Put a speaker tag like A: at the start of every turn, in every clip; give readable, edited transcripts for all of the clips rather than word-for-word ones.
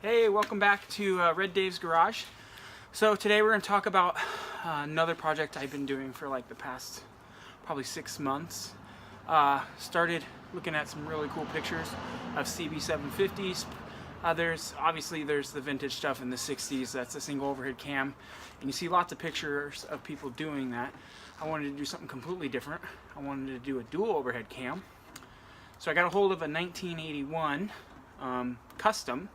A: Hey, welcome back to Red Dave's Garage. So today we're going to talk about another project I've been doing for like the past probably 6 months. Started looking at some really cool pictures of CB750s. There's the vintage stuff in the 60s. That's a single overhead cam, and you see lots of pictures of people doing that. I wanted to do something completely different. I wanted to do a dual overhead cam. So I got a hold of a 1981 Custom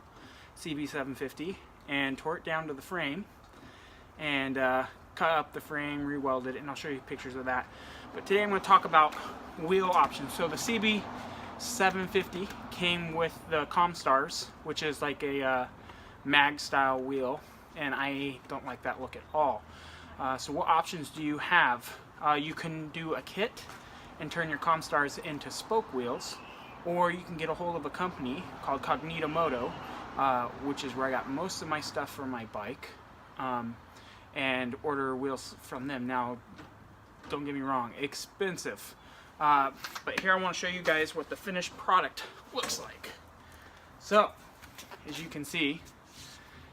A: CB750 and tore it down to the frame and cut up the frame, re-welded it, and I'll show you pictures of that. But today I'm going to talk about wheel options. So the CB750 came with the Comstars, which is like a mag style wheel, and I don't like that look at all. So what options do you have? You can do a kit and turn your Comstars into spoke wheels, or you can get a hold of a company called Cognitomoto, which is where I got most of my stuff for my bike, and order wheels from them. Now, don't get me wrong, expensive. But here I want to show you guys what the finished product looks like. So, as you can see,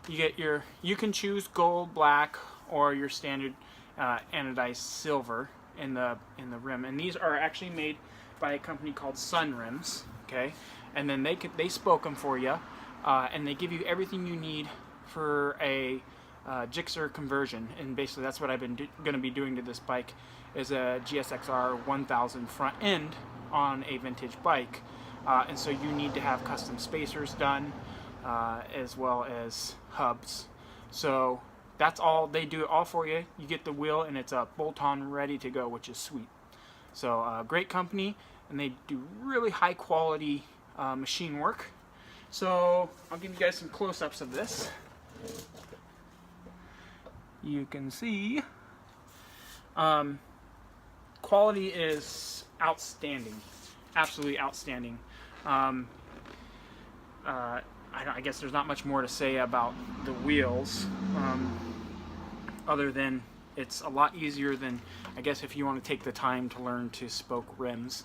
A: you can choose gold, black, or your standard anodized silver in the rim, and these are actually made by a company called Sun Rims. Okay, and then they spoke them for you. And they give you everything you need for a Gixxer conversion, and basically that's what I've been going to be doing to this bike, is a GSXR 1000 front end on a vintage bike, and so you need to have custom spacers done, as well as hubs. So that's all, they do it all for you. You get the wheel and it's a bolt-on ready to go, which is sweet. So great company, and they do really high quality machine work. So I'll give you guys some close-ups of this. You can see quality is outstanding, absolutely outstanding. I guess there's not much more to say about the wheels, other than it's a lot easier than, I guess, if you want to take the time to learn to spoke rims.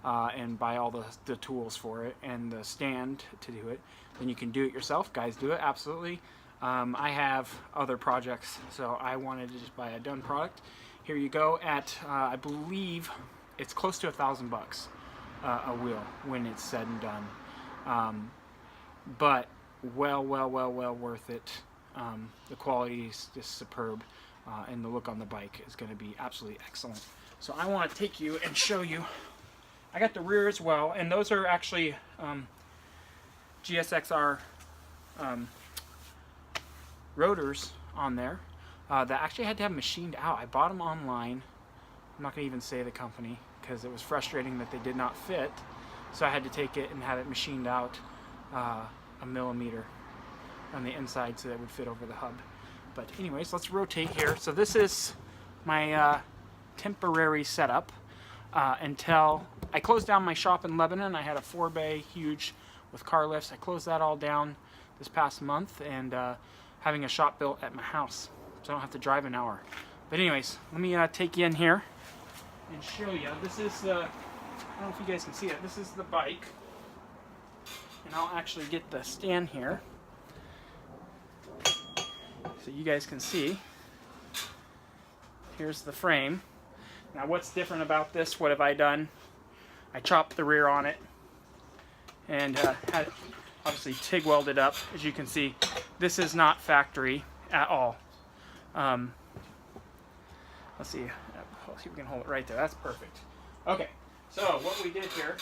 A: And buy all the tools for it and the stand to do it, then you can do it yourself. Guys do it, absolutely. I have other projects, so I wanted to just buy a done product. Here you go at, I believe it's close to $1,000 a wheel when it's said and done. But well worth it. The quality is just superb, and the look on the bike is going to be absolutely excellent. So I want to take you and show you. I got the rear as well, and those are actually GSXR rotors on there that actually had to have machined out. I bought them online. I'm not going to even say the company because it was frustrating that they did not fit, so I had to take it and have it machined out a millimeter on the inside so that it would fit over the hub. But anyways, let's rotate here. So this is my temporary setup until I closed down my shop in Lebanon. I had a 4-bay huge with car lifts. I closed that all down this past month, and having a shop built at my house so I don't have to drive an hour. But anyways, let me take you in here and show you. This is the, I don't know if you guys can see it, this is the bike, and I'll actually get the stand here so you guys can see. Here's the frame. Now what's different about this, what have I done? I chopped the rear on it and had obviously TIG welded up. As you can see, this is not factory at all. Let's see if we can hold it right there. That's perfect. Okay, so what we did here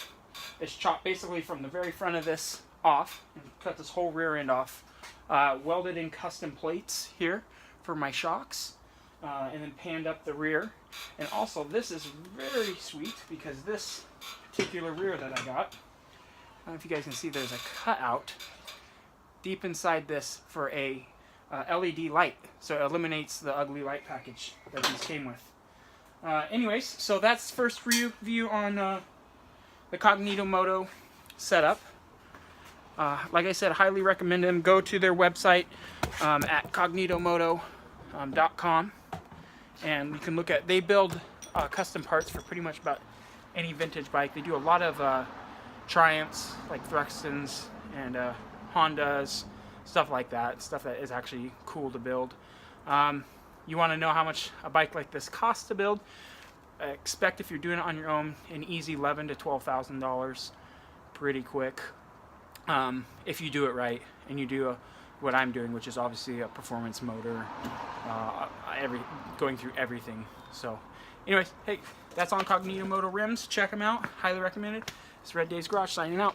A: is chop basically from the very front of this off and cut this whole rear end off. Welded in custom plates here for my shocks, and then panned up the rear. And also this is very sweet because this particular rear that I got, I don't know if you guys can see, there's a cutout deep inside this for a LED light, so it eliminates the ugly light package that these came with. Anyways, so that's first review on the Cognitomoto setup. Like I said, highly recommend them. Go to their website at cognitomoto.com, and you can look at, they build custom parts for pretty much about any vintage bike. They do a lot of Triumphs, like Thruxtons, and Hondas, stuff like that, stuff that is actually cool to build. You want to know how much a bike like this costs to build? Expect, if you're doing it on your own, an easy $11,000 to $12,000 pretty quick, if you do it right and you do what I'm doing, which is obviously a performance motor, going through everything. So anyways, hey, that's on Cognitomoto rims. Check them out. Highly recommended. It's Red Dave's Garage signing out.